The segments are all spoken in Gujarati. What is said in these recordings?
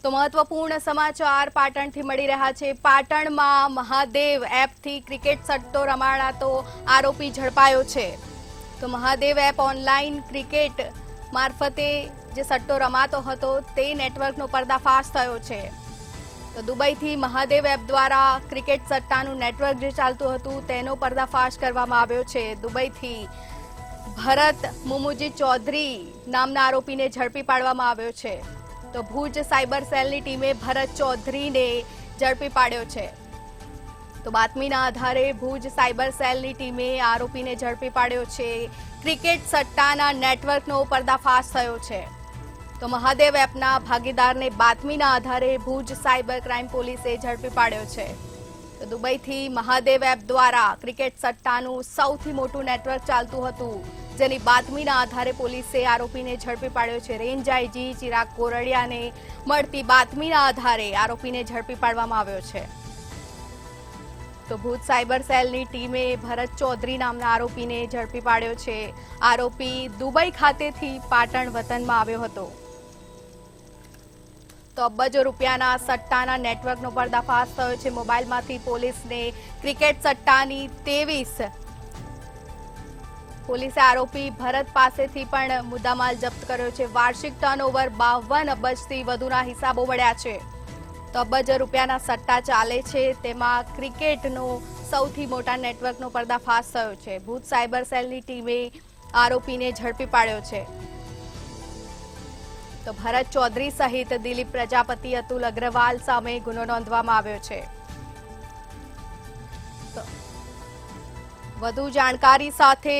તો મહત્વપૂર્ણ સમાચાર પાટણથી મળી રહ્યા છે। પાટણમાં મહાદેવ એપથી ક્રિકેટ સટ્ટો રમાડાતો આરોપી ઝડપાયો છે। તો મહાદેવ એપ ઓનલાઈન ક્રિકેટ મારફતે જે સટ્ટો રમાતો હતો તે નેટવર્કનો પર્દાફાશ થયો છે। તો દુબઈથી મહાદેવ એપ દ્વારા ક્રિકેટ સટ્ટાનું નેટવર્ક જે ચાલતું હતું તેનો પર્દાફાશ કરવામાં આવ્યો છે। દુબઈથી ભરત મુમુજી ચૌધરી નામના આરોપીને ઝડપી પાડવામાં આવ્યો છે। તો ભુજ સાયબર સેલની ટીમે ભરત ચૌધરીને ઝડપી પાડ્યો છે। તો બાતમીના આધારે ભુજ સાયબર સેલની ટીમે આરોપીને ઝડપી પાડ્યો છે। ક્રિકેટ સટ્ટાના નેટવર્કનો પર્દાફાશ થયો છે। તો મહાદેવ એપના ભાગીદારને બાતમીના આધારે ભુજ સાયબર ક્રાઇમ પોલીસે ઝડપી પાડ્યો છે। તો દુબઈથી મહાદેવ એપ દ્વારા ક્રિકેટ સટ્ટાનું સૌથી મોટું નેટવર્ક ચાલતું હતું, જેની બાતમીના આધારે પોલીસે આરોપીને ઝડપી પાડ્યો છે। રેન્જ આઈજી ચિરાગ કોરડિયાને મળતી બાતમીના આધારે આરોપીને ઝડપી પાડવામાં આવ્યો છે। તો ભુજ સાયબર સેલની ટીમે ભરત ચૌધરી નામના આરોપીને ઝડપી પાડ્યો છે। આરોપી દુબઈ ખાતેથી પાટણ વતનમાં આવ્યો હતો। તો અબજો રૂપિયાના સટ્ટાના નેટવર્કનો પર્દાફાશ થયો છે। મોબાઈલમાંથી પોલીસને ક્રિકેટ સટ્ટાની 23 પોલીસે આરોપી ભરત પાસેથી પણ મુદ્દામાલ જપ્ત કર્યો છે। વાર્ષિક ટર્નઓવર 52 અબજથી વધુના હિસાબો મળ્યા છે। તો અબજો રૂપિયાના સટ્ટા ચાલે છે, તેમાં ક્રિકેટનો સૌથી મોટા નેટવર્કનો પર્દાફાશ થયો છે। ભુજ સાયબર સેલની ટીમે આરોપીને ઝડપી પાડ્યો છે। તો ભરત ચૌધરી સહિત દિલીપ પ્રજાપતિ, અતુલ અગ્રવાલ સામે ગુનો નોંધવામાં આવ્યો છે। તો વધુ જાણકારી સાથે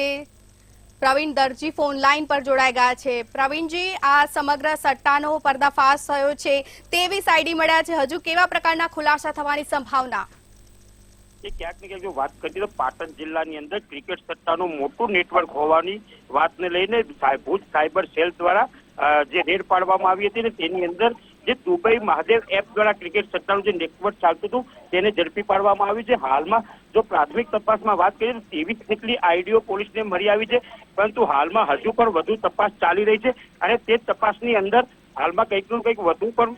પ્રવીણ દરજી ફોન લાઈન પર જોડાઈ ગયા છે। પ્રવીણજી, આ સમગ્ર સટ્ટાનો પર્દાફાશ થયો છે, તેવી આઈડી મળ્યા છે, હજુ કેવા પ્રકારના ખુલાસા થવાની સંભાવના? ક્યાંક ને ક્યાંક જો વાત કરીએ તો પાટણ જિલ્લાની અંદર ક્રિકેટ સટ્ટાનું મોટું નેટવર્ક હોવાની વાતને લઈને ભુજ સાયબર સેલ દ્વારા જે રેડ પાડવામાં આવી હતી ને તેની અંદર જે દુબઈ મહાદેવ એપ દ્વારા ક્રિકેટ સટ્ટાનું જે નેટવર્ક ચાલતું હતું તેને ઝડપી પાડવામાં આવ્યું છે। હાલમાં જો પ્રાથમિક તપાસમાં વાત કરીએ તો 23 જેટલી આઈડીઓ પોલીસને મળી આવી છે, પરંતુ હાલમાં હજુ પણ વધુ તપાસ ચાલી રહી છે અને તે તપાસની અંદર હાલમાં કંઈકનું કંઈક વધુ પણ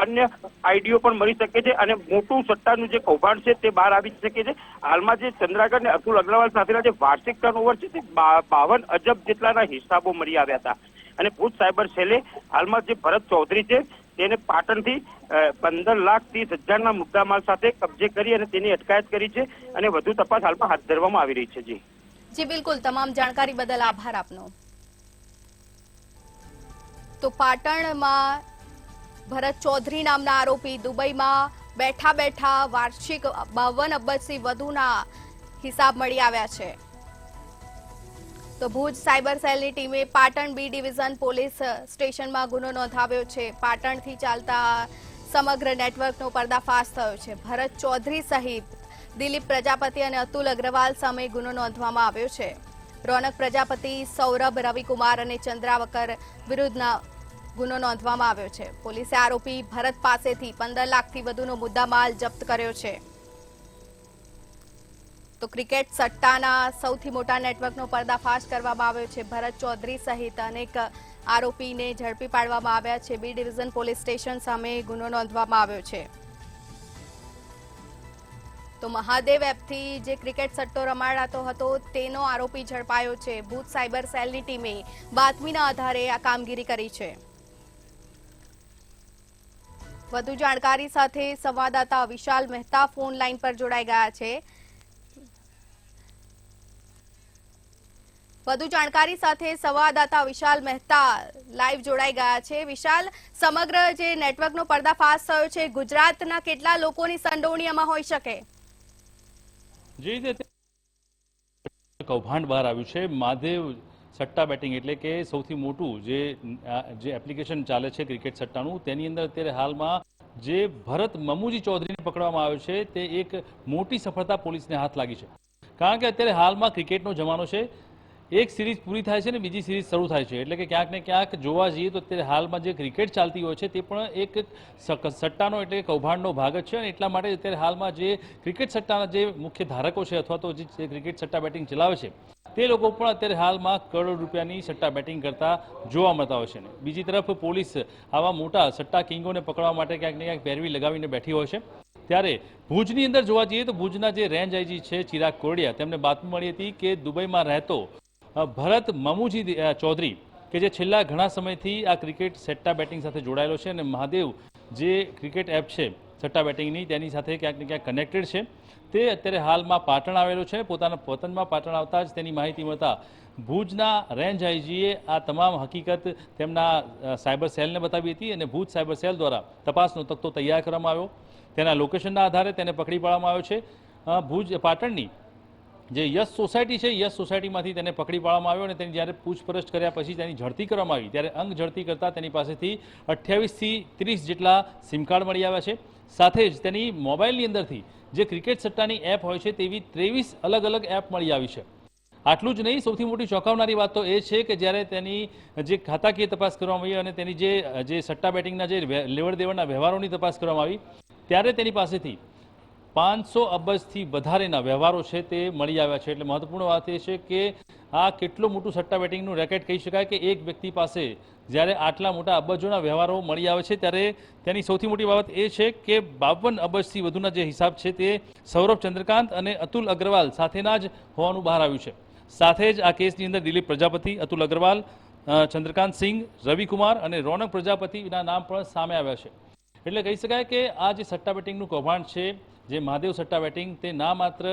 અન્ય આઈડીઓ પણ મળી શકે છે અને મોટું સટ્ટાનું જે કૌભાંડ છે તે બહાર આવી શકે છે। હાલમાં જે ચંદ્રાગઢ અને અતુલ અગ્રવાલ સાથેના જે વાર્ષિક ટર્નઓવર છે તે 52 અજબ જેટલાના હિસાબો મળી આવ્યા હતા અને ભુજ સાયબર સેલે હાલમાં જે ભરત ચૌધરી છે તેને પાટણથી 15,30,000ના મુદ્દામાલ સાથે કબજે કરી અને તેની અટકાયત કરી છે અને વધુ તપાસ હાલમાં હાથ ધરવામાં આવી રહી છે। જી બિલકુલ, તમામ જાણકારી બદલ આભાર આપનો। તો પાટણમાં ભરત ચૌધરી નામના આરોપી દુબઈમાં બેઠા બેઠા વાર્ષિક 52 અબજથી વધુના હિસાબ મળી આવ્યા છે। તો ભુજ સાયબર સેલની ટીમે પાટણ બી ડિવિઝન પોલીસ સ્ટેશનમાં ગુનો નોંધાવ્યો છે। પાટણથી ચાલતા સમગ્ર નેટવર્કનો પર્દાફાશ થયો છે। ભરત ચૌધરી સહિત દિલીપ પ્રજાપતિ અને અતુલ અગ્રવાલ સામે ગુનો નોંધવામાં આવ્યો છે। રોનક પ્રજાપતિ, સૌરભ, રવિકુમાર અને ચંદ્રાવકર વિરુદ્ધના ગુનો નોંધવામાં આવ્યો છે। પોલીસે આરોપી ભરત પાસેથી 15 લાખથી વધુનો મુદ્દામાલ જપ્ત કર્યો છે। તો ક્રિકેટ સટ્ટાના સૌથી મોટા નેટવર્કનો પર્દાફાશ કરવામાં આવ્યો છે। ભરત ચૌધરી સહિત અનેક આરોપીને ઝડપી પાડવામાં આવ્યા છે। બી ડિવિઝન પોલીસ સ્ટેશન સામે ગુનો નોંધવામાં આવ્યો છે। તો મહાદેવ એપથી જે ક્રિકેટ સટ્ટો રમાડાતો હતો તેનો આરોપી ઝડપાયો છે। ભુજ સાયબર સેલની ટીમે બાતમીના આધારે આ કામગીરી કરી છે। વધુ જાણકારી સાથે સંવાદદાતા વિશાલ મહેતા ફોન લાઈન પર જોડાઈ ગયા છે। વધુ જાણકારી સાથે સંવાદદાતા વિશાલ મહેતા લાઈવ જોડાઈ ગયા છે। વિશાલ, સમગ્ર જે નેટવર્કનો પર્દાફાશ થયો છે, ગુજરાતના કેટલા લોકોની સંડોવણી આમાં હોઈ શકે? જે રીતે કૌભાંડ બહાર આવ્યું છે, મહાદેવ સટ્ટા બેટિંગ એટલે કે સૌથી મોટું જે એપ્લિકેશન ચાલે છે ક્રિકેટ સટ્ટાનું, તેની અંદર અત્યારે હાલમાં જે ભરત મમુજી ચૌધરીને પકડવામાં આવ્યો છે તે એક મોટી સફળતા પોલીસને હાથ લાગી છે। કારણ કે અત્યારે હાલમાં ક્રિકેટનો જમાનો છે, એક સિરીઝ પૂરી થાય છે ને બીજી સિરીઝ શરૂ થાય છે, એટલે કે ક્યાંક ને ક્યાંક જોવા જઈએ તો અત્યારે હાલમાં જે ક્રિકેટ ચાલતી હોય છે તે પણ એક સટ્ટાનો એટલે કૌભાંડનો ભાગ જ છે અને એટલા માટે અત્યારે હાલમાં જે ક્રિકેટ સટ્ટાના જે મુખ્ય ધારકો છે અથવા તો જે ક્રિકેટ સટ્ટા બેટિંગ ચલાવે છે તે લોકો પણ અત્યારે હાલમાં કરોડો રૂપિયાની સટ્ટા બેટિંગ કરતા જોવા મળતા હોય છે. બીજી તરફ પોલીસ આવા મોટા સટ્ટા કિંગોને પકડવા માટે ક્યાંક ને ક્યાંક પેરવી લગાવીને બેઠી હોય છે. ત્યારે ભુજની અંદર જોવા જઈએ તો ભુજના જે રેન્જ આઈજી છે ચિરાગ કોરડિયા, તેમને બાતમી મળી હતી કે દુબઈમાં રહેતો ભરત મમુજી ચૌધરી કે જે છેલ્લા ઘણા સમયથી આ ક્રિકેટ સટ્ટા બેટિંગ સાથે જોડાયેલો છે અને મહાદેવ જે ક્રિકેટ એપ છે સટ્ટા બેટિંગની તેની સાથે ક્યાંક ને ક્યાંક કનેક્ટેડ છે, તે અત્યારે હાલમાં પાટણ આવેલો છે. પોતાના વતનમાં પાટણ આવતા જ તેની માહિતી મળતા ભુજના રેન્જ આઈજીએ આ તમામ હકીકત તેમના સાયબર સેલને બતાવી હતી અને ભુજ સાયબર સેલ દ્વારા તપાસનો તખ્તો તૈયાર કરવામાં આવ્યો. તેના લોકેશનના આધારે તેને પકડી પાડવામાં આવ્યો છે. ભુજ પાટણની જે યશ સોસાયટી છે, યશ સોસાયટીમાંથી તેને પકડી પાડવામાં આવ્યો અને તેની જ્યારે પૂછપરછ કર્યા પછી તેની ઝડપી કરવામાં આવી ત્યારે અંગ ઝડપી કરતાં તેની પાસેથી 28 થી 30 જેટલા સિમ કાર્ડ મળી આવ્યા છે. સાથે જ તેની મોબાઈલની અંદરથી જે ક્રિકેટ સટ્ટાની એપ હોય છે તેવી 23 અલગ અલગ એપ મળી આવી છે. આટલું જ નહીં, સૌથી મોટી ચોંકાવનારી વાત તો એ છે કે જ્યારે તેની જે ખાતાકીય તપાસ કરવામાં આવી અને તેની જે સટ્ટા બેટિંગના જે લેવડ દેવડના વ્યવહારોની તપાસ કરવામાં આવી ત્યારે તેની પાસેથી 500 અબજથી વધારેના વ્યવહારો છે તે મળી આવ્યા છે. એટલે મહત્વપૂર્ણ વાત એ છે કે આ કેટલું મોટું સટ્ટા બેટિંગનું રેકેટ કહી શકાય કે એક વ્યક્તિ પાસે જ્યારે આટલા મોટા અબજોના વ્યવહારો મળી આવે છે ત્યારે તેની સૌથી મોટી બાબત એ છે કે 52 અબજથી વધુના જે હિસાબ છે તે સૌરભ ચંદ્રકાંત અને અતુલ અગ્રવાલ સાથેના જ હોવાનું બહાર આવ્યું છે. સાથે જ આ કેસની અંદર દિલીપ પ્રજાપતિ, અતુલ અગ્રવાલ, ચંદ્રકાંત સિંહ, રવિકુમાર અને રોનક પ્રજાપતિના નામ પણ સામે આવ્યા છે. એટલે કહી શકાય કે આ જે સટ્ટા બેટિંગનું કૌભાંડ છે, જે મહાદેવ સટ્ટા બેટિંગ, તે ના માત્ર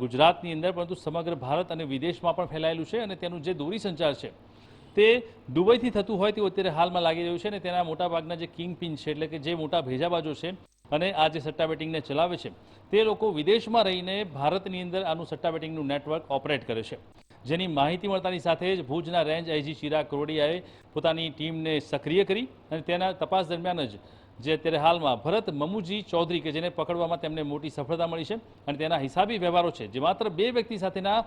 ગુજરાતની અંદર પરંતુ સમગ્ર ભારત અને વિદેશમાં પણ ફેલાયેલું છે અને તેનું જે દોરી સંચાર છે તે દુબઈથી થતું હોય તેવું અત્યારે હાલમાં લાગી રહ્યું છે અને તેના મોટાભાગના જે કિંગ પિન છે, એટલે કે જે મોટા ભેજાબાજો છે અને આ જે સટ્ટા બેટિંગને ચલાવે છે તે લોકો વિદેશમાં રહીને ભારતની અંદર આનું સટ્ટા બેટિંગનું નેટવર્ક ઓપરેટ કરે છે. જેની માહિતી મળતાની સાથે જ ભુજના રેન્જ આઈજી ચિરાગ કોરડિયાએ પોતાની ટીમને સક્રિય કરી અને તેના તપાસ દરમિયાન જ જે અત્યારે હાલમાં ભરત મમુજી ચૌધરી કે જેને પકડવામાં તેમને મોટી સફળતા મળી છે અને તેના હિસાબી વ્યવહારો છે જે માત્ર 2 વ્યક્તિ સાથેના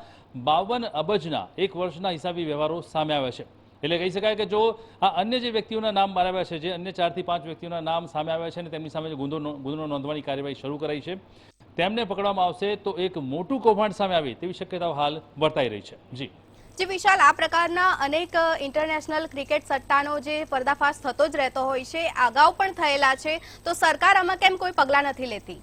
52 અબજના 1 વર્ષના હિસાબી વ્યવહારો સામે આવ્યા છે. એટલે કહી શકાય કે જો આ અન્ય જે વ્યક્તિઓના નામ બહાર આવ્યા છે, જે અન્ય 4 થી 5 વ્યક્તિઓના નામ સામે આવ્યા છે અને તેમની સામે ગુનો નોંધવાની કાર્યવાહી શરૂ કરાઈ છે, તેમને પકડવામાં આવશે તો એક મોટું કૌભાંડ સામે આવે તેવી શક્યતાઓ હાલ વર્તાઈ રહી છે. જી વિશાલ, આ પ્રકારના અનેક ઇન્ટરનેશનલ ક્રિકેટ સટ્ટાનો જે પર્દાફાશ થતો જ રહેતો હોય છે, અગાઉ પણ થયેલા છે, તો સરકાર આમાં કેમ કોઈ પગલાં નથી લેતી?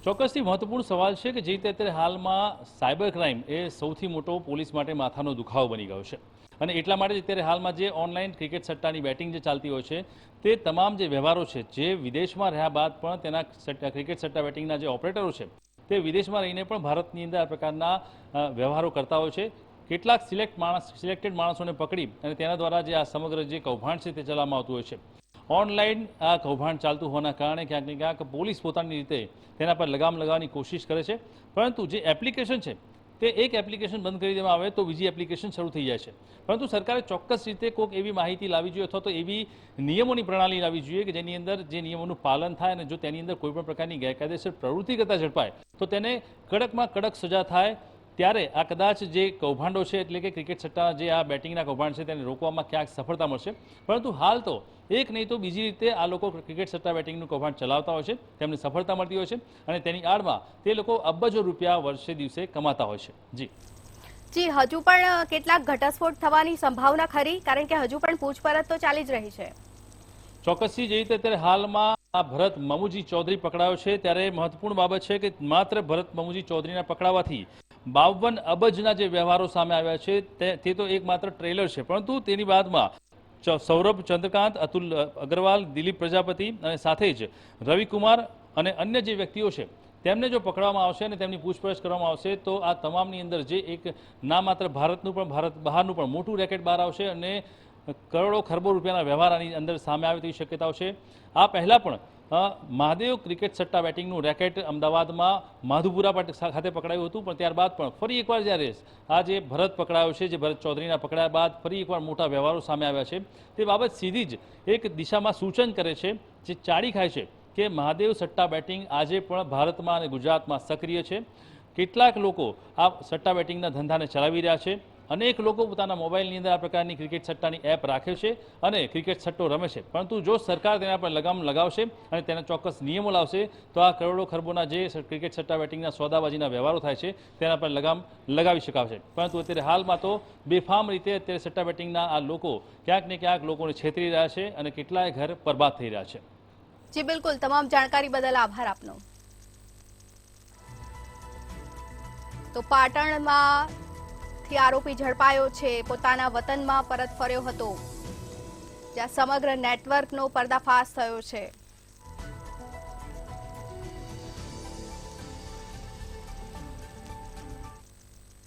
ચોક્કસથી મહત્વપૂર્ણ સવાલ છે કે જે રીતે અત્યારે હાલમાં સાયબર ક્રાઇમ એ સૌથી મોટો પોલીસ માટે માથાનો દુખાવો બની ગયો છે અને એટલા માટે જ અત્યારે હાલમાં જે ઓનલાઈન ક્રિકેટ સટ્ટાની બેટિંગ જે ચાલતી હોય છે તે તમામ જે વ્યવહારો છે, જે વિદેશમાં રહ્યા બાદ પણ તેના ક્રિકેટ સટ્ટા બેટિંગના જે ઓપરેટરો છે તે વિદેશમાં રહીને પણ ભારતની અંદર આ પ્રકારના વ્યવહારો કરતા હોય છે. કેટલાક સિલેક્ટેડ માણસોને પકડી અને તેના દ્વારા જે આ સમગ્ર જે કૌભાંડ છે તે ચલાવવામાં આવતું હોય છે. ઓનલાઈન આ કૌભાંડ ચાલતું હોવાના કારણે ક્યાંક ને ક્યાંક પોલીસ પોતાની રીતે તેના પર લગામ લગાવવાની કોશિશ કરે છે, પરંતુ જે એપ્લિકેશન છે તે એક એપ્લિકેશન બંધ કરી દેવામાં આવે તો બીજી એપ્લિકેશન શરૂ થઈ જાય છે. પરંતુ સરકારે ચોક્કસ રીતે કોઈક એવી માહિતી લાવવી જોઈએ અથવા તો એવી નિયમોની પ્રણાલી લાવવી જોઈએ કે જેની અંદર જે નિયમોનું પાલન થાય અને જો તેની અંદર કોઈ પણ પ્રકારની ગેરકાયદેસર પ્રવૃત્તિ કરતા ઝડપાય તો તેને કડકમાં કડક સજા થાય. ત્યારે આ કદાચ જે કૌભાંડો છે, એટલે કે ક્રિકેટ સટ્ટા જે આ બેટિંગના કૌભાંડ છે તેને રોકવામાં ક્યાંક સફળતા મળશે. પરંતુ હાલ તો એક નહીં તો બીજી રીતે આ લોકો ક્રિકેટ સટ્ટા બેટિંગનું કૌભાંડ ચલાવતા હોય છે, તેમને સફળતા મળતી હોય છે અને તેની આડમાં તે લોકો અબજો રૂપિયા વર્ષે દિવસે કમાતા હોય છે. જી, હજુ પણ કેટલાક ઘટસ્ફોટ થવાની સંભાવના ખરી, કારણ કે હજુ પણ પૂછપરછ તો ચાલી જ રહી છે. ચોક્કસથી જે રીતે અત્યારે હાલમાં આ ભરત મમુજી ચૌધરી પકડાયો છે ત્યારે મહત્વપૂર્ણ બાબત છે કે માત્ર ભરત મમુજી ચૌધરીના પકડાવાથી 52 અબજના જે વ્યવહારો સામે આવ્યા છે તે તો એકમાત્ર ટ્રેલર છે, પરંતુ તેની બાદમાં સૌરભ ચંદ્રકાંત, અતુલ અગ્રવાલ, દિલીપ પ્રજાપતિ અને સાથે જ રવિકુમાર અને અન્ય જે વ્યક્તિઓ છે તેમને જો પકડવામાં આવશે અને તેમની પૂછપરછ કરવામાં આવશે તો આ તમામની અંદર જે એક ના માત્ર ભારતનું પણ ભારત બહારનું પણ મોટું રેકેટ બહાર આવશે અને કરોડો ખરબો રૂપિયાના વ્યવહાર આની અંદર સામે આવે તેવી શક્યતાઓ છે. આ પહેલાં પણ મહાદેવ ક્રિકેટ સટ્ટા બેટિંગનું રેકેટ અમદાવાદમાં માધુપુરા ખાતે પકડાયું હતું, પણ ત્યારબાદ પણ ફરી એકવાર જ્યારે આ જે ભરત પકડાયો છે, જે ભરત ચૌધરીના પકડાયા બાદ ફરી એકવાર મોટા વ્યવહારો સામે આવ્યા છે, તે બાબત સીધી જ એક દિશામાં સૂચન કરે છે, જે ચાડી ખાય છે કે મહાદેવ સટ્ટા બેટિંગ આજે પણ ભારતમાં અને ગુજરાતમાં સક્રિય છે. કેટલાક લોકો આ સટ્ટા બેટિંગના ધંધાને ચલાવી રહ્યા છે અનેક લોકો પોતાના મોબાઈલની અંદર આ પ્રકારની ક્રિકેટ સટ્ટાની એપ રાખે છે અને ક્રિકેટ સટ્ટો રમે છે, પરંતુ જો સરકાર તેના પર લગામ લગાવશે અને તેના ચોક્કસ નિયમો લાવશે તો આ કરોડો ખરબોના જે ક્રિકેટ સટ્ટા બેટિંગના સોદાબાજીના વ્યવહારો થાય છે તેના પર લગામ લગાવી શકાશે. પરંતુ અત્યારે હાલમાં તો બેફામ રીતે અત્યારે સટ્ટા બેટિંગના આ લોકો ક્યાંક ને ક્યાંક લોકોને છેતરી રહ્યા છે અને કેટલાય ઘર બરબાદ થઈ રહ્યા છે. જી બિલકુલ, તમામ જાણકારી બદલ આભાર આપનો. તો પાટણમાંથી આરોપી ઝડપાયો છે, પોતાના વતનમાં પરત ફર્યો હતો, જ્યાં સમગ્ર નેટવર્કનો પર્દાફાશ થયો છે.